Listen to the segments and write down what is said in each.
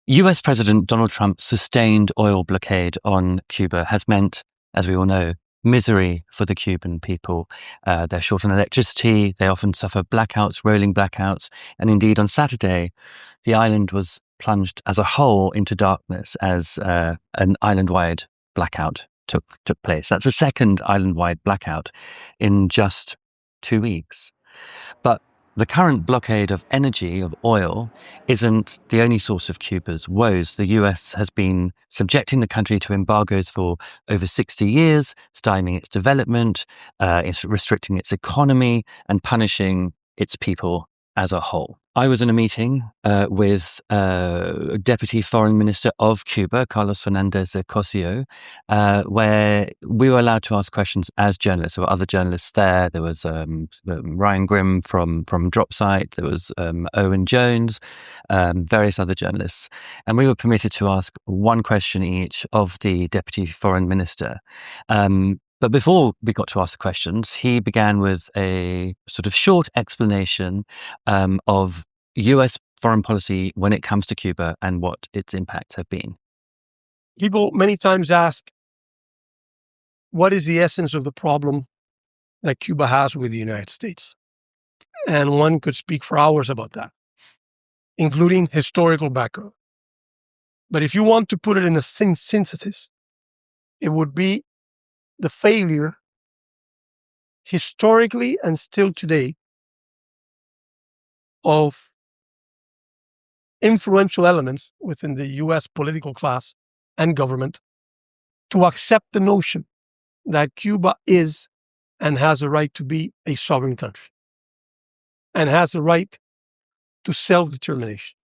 US President Donald Trump's sustained oil blockade on Cuba has meant, as we all know, misery for the Cuban people. They're short on electricity, they often suffer blackouts, rolling blackouts, and indeed on Saturday, the island was plunged as a whole into darkness as an island-wide blackout took place. That's the second island-wide blackout in just 2 weeks. But the current blockade of energy, of oil, isn't the only source of Cuba's woes. The US has been subjecting the country to embargoes for over 60 years, stymieing its development, it's restricting its economy, and punishing its people as a whole. I was in a meeting with Deputy Foreign Minister of Cuba, Carlos Fernandez de Cosio, where we were allowed to ask questions as journalists. There were other journalists there. There was Ryan Grimm from Dropsite. There was Owen Jones, various other journalists. And we were permitted to ask one question each of the Deputy Foreign Minister. But before we got to ask the questions, he began with a sort of short explanation of US foreign policy when it comes to Cuba and what its impacts have been. People many times ask, what is the essence of the problem that Cuba has with the United States? And one could speak for hours about that, including historical background. But if you want to put it in a thin synthesis, it would be the failure historically and still today of influential elements within the US political class and government to accept the notion that Cuba is and has a right to be a sovereign country and has a right to self-determination.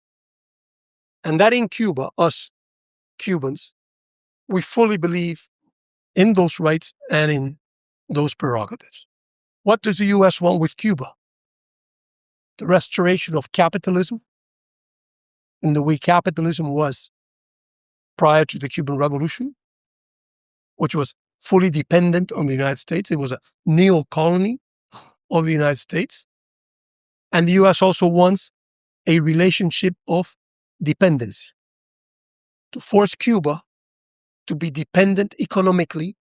And that in Cuba, us Cubans, we fully believe in those rights and in those prerogatives. What does the US want with Cuba? The restoration of capitalism in the way capitalism was prior to the Cuban Revolution, which was fully dependent on the United States. It was a neo-colony of the United States. And the US also wants a relationship of dependency to force Cuba to be dependent economically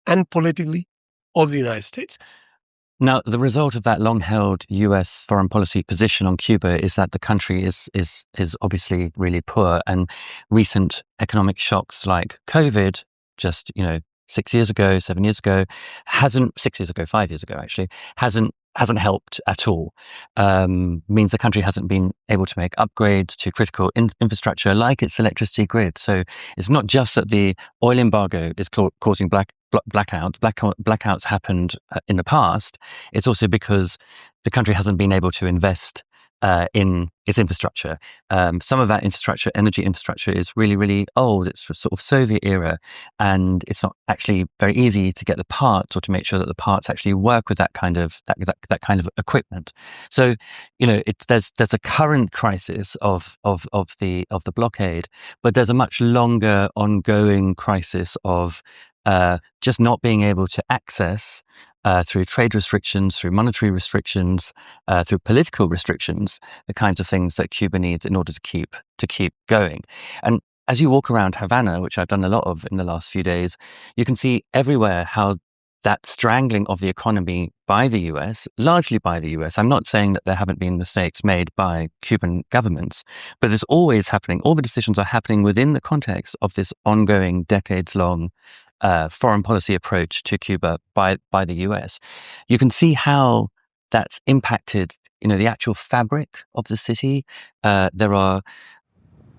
and politically of the United States. Now, the result of that long-held US foreign policy position on Cuba is that the country is obviously really poor, and recent economic shocks like COVID, just 6 years ago, 7 years ago, 5 years ago actually, hasn't helped at all. Means the country hasn't been able to make upgrades to critical infrastructure like its electricity grid. So it's not just that the oil embargo is causing blackouts. Blackouts happened in the past. It's also because the country hasn't been able to invest in its infrastructure. Some of that infrastructure, energy infrastructure, is really, really old. It's sort of Soviet era, and it's not actually very easy to get the parts or to make sure that the parts actually work with that kind of equipment. So, there's a current crisis of the blockade, but there's a much longer ongoing crisis of just not being able to access through trade restrictions, through monetary restrictions, through political restrictions, the kinds of things that Cuba needs in order to keep going. And as you walk around Havana, which I've done a lot of in the last few days, you can see everywhere how that strangling of the economy by the US, largely by the US. I'm not saying that there haven't been mistakes made by Cuban governments, but it's always happening. All the decisions are happening within the context of this ongoing, decades-long foreign policy approach to Cuba by the US. You can see how that's impacted, the actual fabric of the city. There are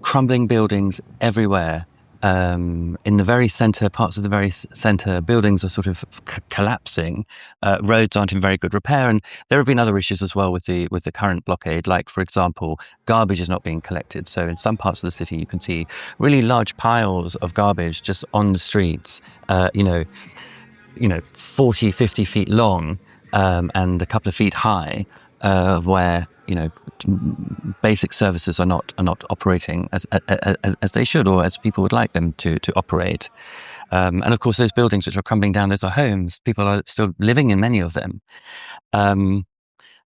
crumbling buildings everywhere. In the very center, parts of the very center, buildings are sort of collapsing. Roads aren't in very good repair, and there have been other issues as well with the current blockade. Like, for example, garbage is not being collected. So in some parts of the city, you can see really large piles of garbage just on the streets. 40, 50 feet long, and a couple of feet high, where basic services are not operating as they should, or as people would like them to operate. And of course, those buildings which are crumbling down, those are homes. People are still living in many of them.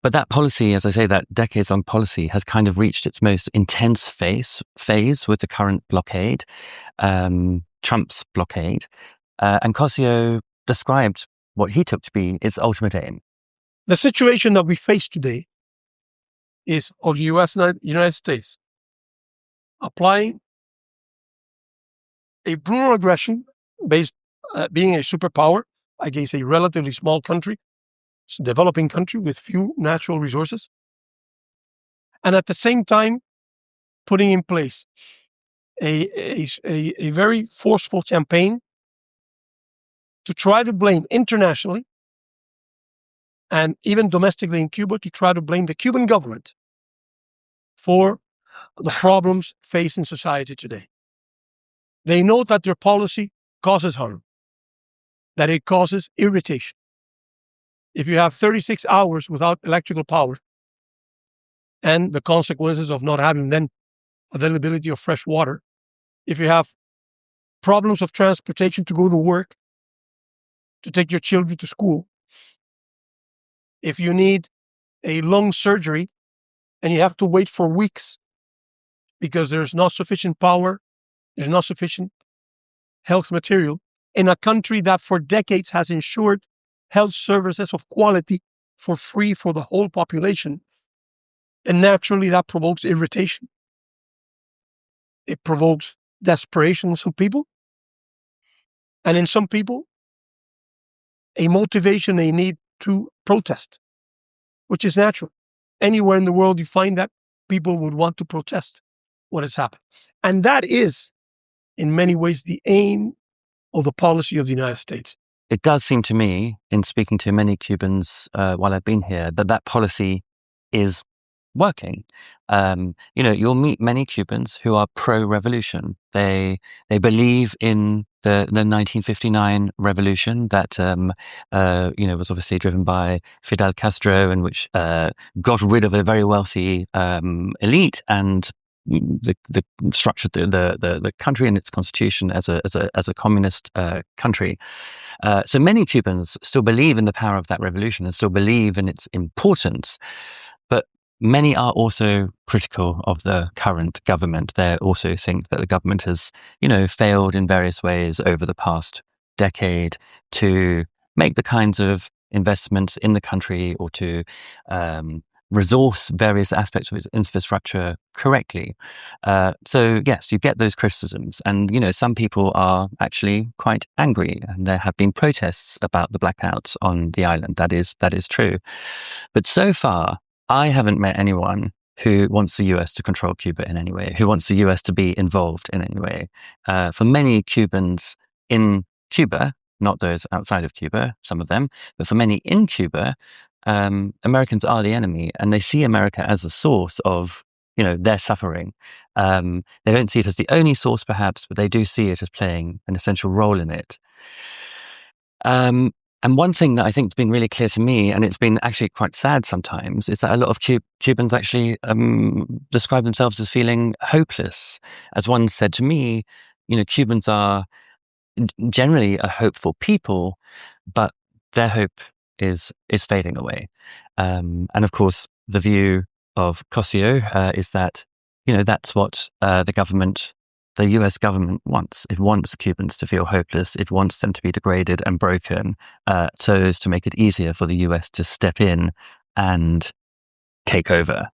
But that policy, as I say, that decades-long policy has kind of reached its most intense phase with the current blockade, Trump's blockade. And Cosio described what he took to be its ultimate aim. The situation that we face today is of the United States applying a brutal aggression based being a superpower against a relatively small country, developing country with few natural resources, and at the same time putting in place a very forceful campaign to try to blame internationally and even domestically in Cuba, to try to blame the Cuban government for the problems facing society today. They know that their policy causes harm, that it causes irritation. If you have 36 hours without electrical power and the consequences of not having then availability of fresh water, if you have problems of transportation to go to work, to take your children to school, if you need a lung surgery and you have to wait for weeks because there's not sufficient power, there's not sufficient health material in a country that for decades has ensured health services of quality for free for the whole population, then naturally that provokes irritation. It provokes desperation in some people, and in some people, a motivation they need to protest, which is natural. Anywhere in the world you find that, people would want to protest what has happened. And that is, in many ways, the aim of the policy of the United States. It does seem to me, in speaking to many Cubans while I've been here, that policy is working. You'll meet many Cubans who are pro-revolution. They believe in the 1959 revolution that was obviously driven by Fidel Castro, and which got rid of a very wealthy elite and the structured the country and its constitution as a communist country. So many Cubans still believe in the power of that revolution and still believe in its importance. But many are also critical of the current government. They also think that the government has, failed in various ways over the past decade to make the kinds of investments in the country or to resource various aspects of its infrastructure correctly. So yes, you get those criticisms, and some people are actually quite angry, and there have been protests about the blackouts on the island. That is true, but so far I haven't met anyone who wants the US to control Cuba in any way, who wants the US to be involved in any way. For many Cubans in Cuba, not those outside of Cuba, some of them, but for many in Cuba, Americans are the enemy, and they see America as a source of, their suffering. They don't see it as the only source, perhaps, but they do see it as playing an essential role in it. And one thing that I think has been really clear to me, and it's been actually quite sad sometimes, is that a lot of Cubans actually describe themselves as feeling hopeless. As one said to me, Cubans are generally a hopeful people, but their hope is fading away. And of course, the view of Cosio is that, that's what the US government wants. It wants Cubans to feel hopeless. It wants them to be degraded and broken, so as to make it easier for the US to step in and take over,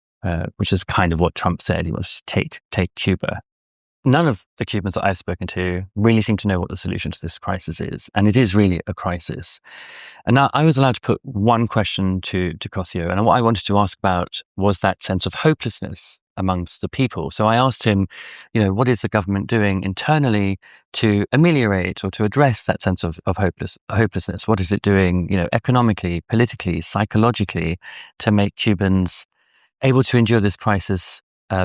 which is kind of what Trump said. He wants to take Cuba. None of the Cubans that I've spoken to really seem to know what the solution to this crisis is. And it is really a crisis. And now I was allowed to put one question to Cosio. And what I wanted to ask about was that sense of hopelessness amongst the people. So I asked him, what is the government doing internally to ameliorate or to address that sense of hopelessness? What is it doing, economically, politically, psychologically, to make Cubans able to endure this crisis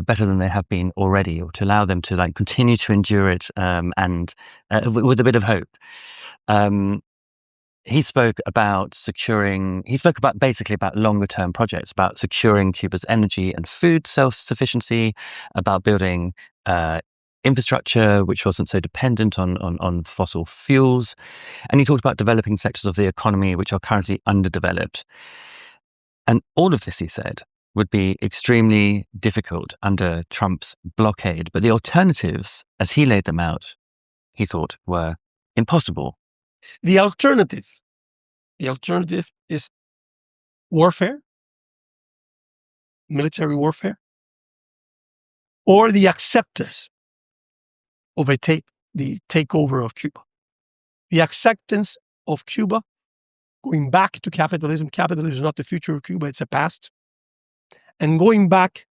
better than they have been already, or to allow them to continue to endure it and with a bit of hope. He spoke about basically about longer term projects, about securing Cuba's energy and food self-sufficiency, about building infrastructure which wasn't so dependent on fossil fuels. And he talked about developing sectors of the economy which are currently underdeveloped. And all of this, he said, would be extremely difficult under Trump's blockade. But the alternatives, as he laid them out, he thought were impossible. The alternative is warfare, military warfare, or the acceptance of the takeover of Cuba. The acceptance of Cuba going back to capitalism. Capitalism is not the future of Cuba, it's the past. And going back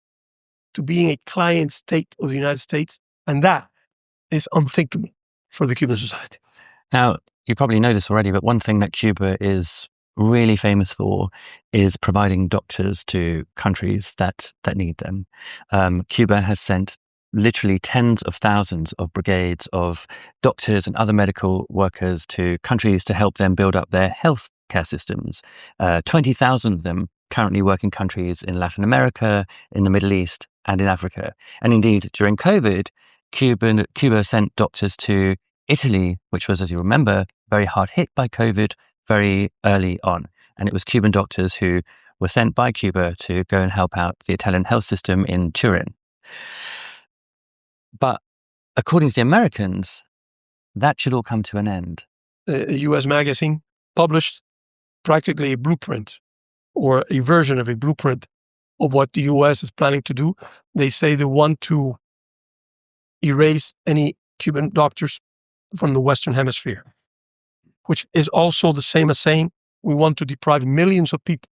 to being a client state of the United States. And that is unthinkable for the Cuban society. Now, you probably know this already, but one thing that Cuba is really famous for is providing doctors to countries that need them. Cuba has sent literally tens of thousands of brigades of doctors and other medical workers to countries to help them build up their health care systems. 20,000 of them currently work in countries in Latin America, in the Middle East, and in Africa. And indeed, during COVID, Cuba sent doctors to Italy, which was, as you remember, very hard hit by COVID very early on. And it was Cuban doctors who were sent by Cuba to go and help out the Italian health system in Turin. But according to the Americans, that should all come to an end. A US magazine published practically a blueprint or a version of a blueprint of what the US is planning to do. They say they want to erase any Cuban doctors from the Western Hemisphere, which is also the same as saying we want to deprive millions of people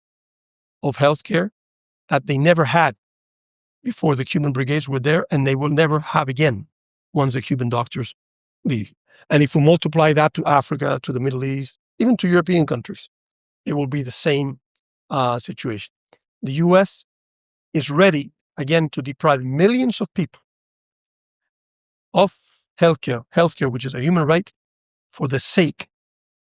of health care that they never had before the Cuban brigades were there, and they will never have again once the Cuban doctors leave. And if we multiply that to Africa, to the Middle East, even to European countries, it will be the same situation. The US is ready, again, to deprive millions of people of healthcare, which is a human right, for the sake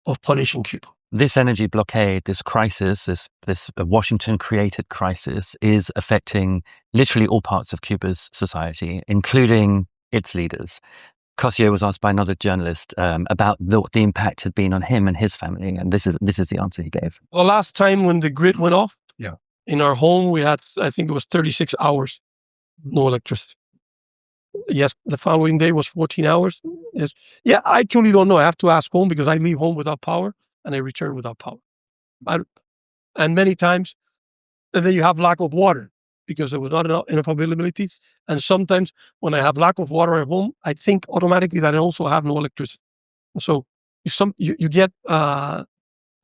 of punishing Cuba. This energy blockade, this crisis, this Washington-created crisis is affecting literally all parts of Cuba's society, including its leaders. Cosio was asked by another journalist about what the impact had been on him and his family, and this is the answer he gave. The last time when the grid went off, in our home, we had, I think it was 36 hours, no electricity. Yes, the following day was 14 hours. Yes. Yeah, I truly don't know. I have to ask home because I leave home without power and I return without power. And many times, and then you have lack of water because there was not enough availability. And sometimes when I have lack of water at home, I think automatically that I also have no electricity. So you get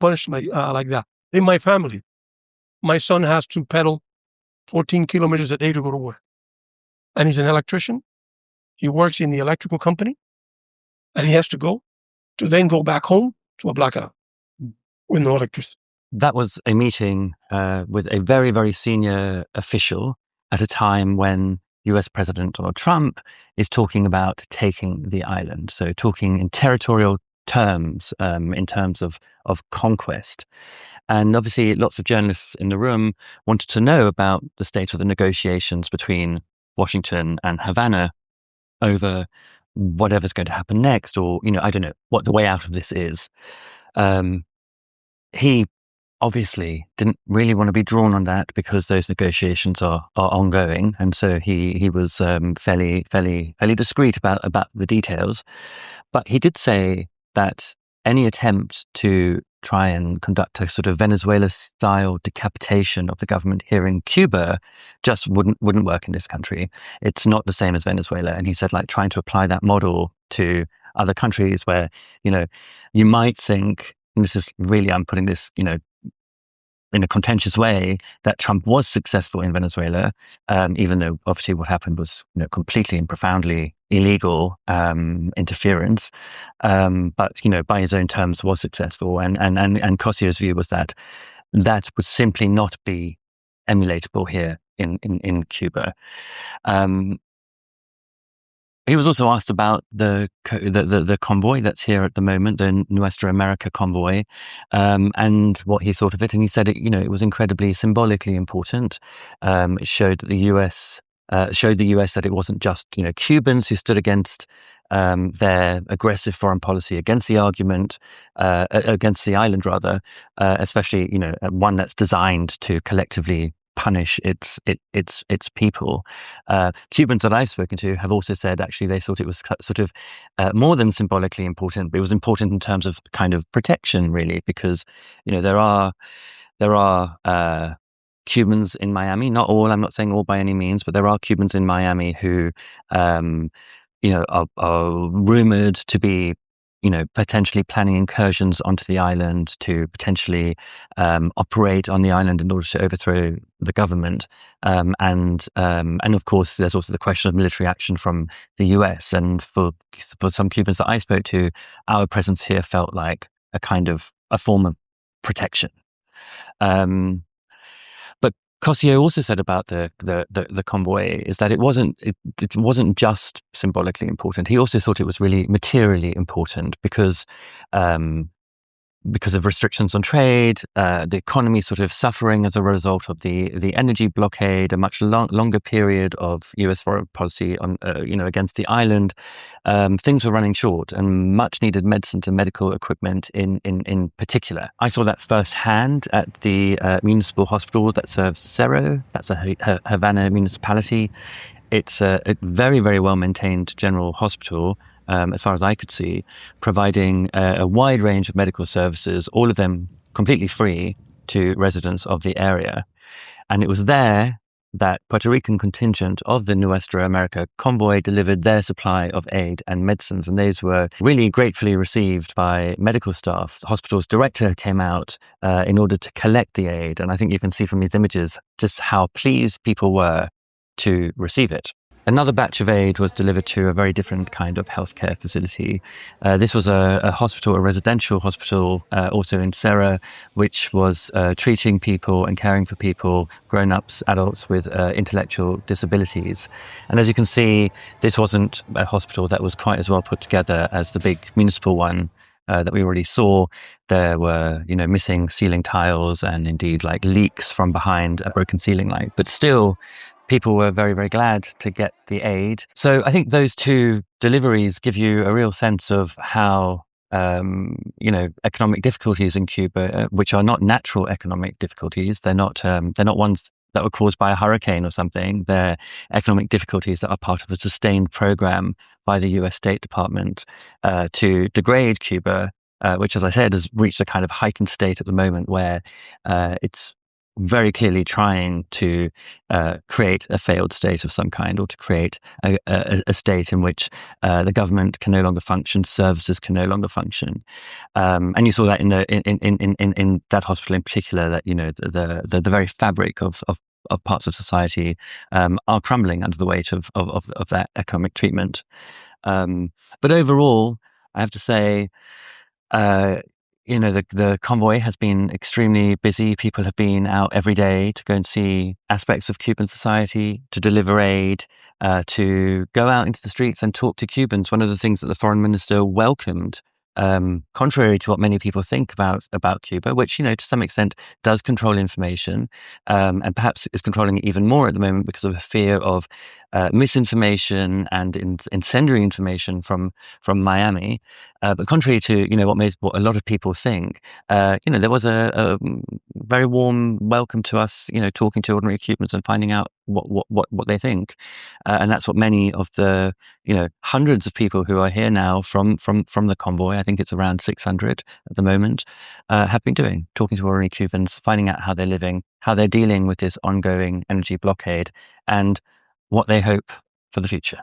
punished like that. In my family, my son has to pedal 14 kilometers a day to go to work. And he's an electrician. He works in the electrical company. And he has to then go back home to a blackout with no electricity. That was a meeting with a very, very senior official at a time when US President Donald Trump is talking about taking the island. So talking in territorial terms, in terms of conquest. And obviously lots of journalists in the room wanted to know about the state of the negotiations between Washington and Havana over whatever's going to happen next, or, I don't know what the way out of this is. He obviously didn't really want to be drawn on that because those negotiations are ongoing. And so he was fairly discreet about the details. But he did say that any attempt to try and conduct a sort of Venezuela-style decapitation of the government here in Cuba just wouldn't work in this country. It's not the same as Venezuela. And he said, like, trying to apply that model to other countries where, you might think, and this is really, I'm putting this, in a contentious way, that Trump was successful in Venezuela, even though obviously what happened was completely and profoundly illegal interference, but by his own terms was successful. And Cosio's view was that would simply not be emulatable here in Cuba. He was also asked about the convoy that's here at the moment, the Nuestra America convoy, and what he thought of it. And he said it was incredibly symbolically important. It showed that the US showed the US that it wasn't just Cubans who stood against their aggressive foreign policy, against the argument, against the island rather, especially one that's designed to collectively punish its people. Cubans that I've spoken to have also said actually they thought it was sort of more than symbolically important, but it was important in terms of kind of protection, really, because there are Cubans in Miami. Not all, I'm not saying all by any means, but there are Cubans in Miami who, are rumored to be, potentially planning incursions onto the island to potentially operate on the island in order to overthrow the government. And of course, there's also the question of military action from the US. And for some Cubans that I spoke to, our presence here felt like a form of protection. But Kossio also said about the convoy is that it wasn't just symbolically important. He also thought it was really materially important because of restrictions on trade, the economy sort of suffering as a result of the energy blockade, a much longer period of US foreign policy on against the island. Things were running short, and much needed medicines and medical equipment in particular. I saw that firsthand at the municipal hospital that serves Cerro. That's a Havana municipality. It's a very, very well maintained general hospital. As far as I could see, providing a wide range of medical services, all of them completely free to residents of the area. And it was there that Puerto Rican contingent of the Nuestra America convoy delivered their supply of aid and medicines. And those were really gratefully received by medical staff. The hospital's director came out in order to collect the aid. And I think you can see from these images just how pleased people were to receive it. Another batch of aid was delivered to a very different kind of healthcare facility. This was a hospital, a residential hospital, also in Serra, which was treating people and caring for people, grown-ups, adults with intellectual disabilities. And as you can see, this wasn't a hospital that was quite as well put together as the big municipal one that we already saw. There were, missing ceiling tiles and indeed like leaks from behind a broken ceiling light. But still, people were very, very glad to get the aid. So I think those two deliveries give you a real sense of how, economic difficulties in Cuba, which are not natural economic difficulties, they're not ones that were caused by a hurricane or something. They're economic difficulties that are part of a sustained program by the US State Department to degrade Cuba, which, as I said, has reached a kind of heightened state at the moment where it's very clearly trying to create a failed state of some kind, or to create a state in which the government can no longer function, services can no longer function, and you saw that in that hospital in particular. That the very fabric of parts of society are crumbling under the weight of that economic treatment. But overall, I have to say, the convoy has been extremely busy. People have been out every day to go and see aspects of Cuban society, to deliver aid, to go out into the streets and talk to Cubans. One of the things that the foreign minister welcomed, contrary to what many people think about Cuba, which, to some extent does control information, and perhaps is controlling it even more at the moment because of a fear of misinformation and incendiary information from Miami. But contrary to what a lot of people think, there was a very warm welcome to us, talking to ordinary Cubans and finding out what they think, and that's what many of the hundreds of people who are here now from the convoy, I think it's around 600 at the moment, have been doing, talking to ordinary Cubans, finding out how they're living, how they're dealing with this ongoing energy blockade, and what they hope for the future.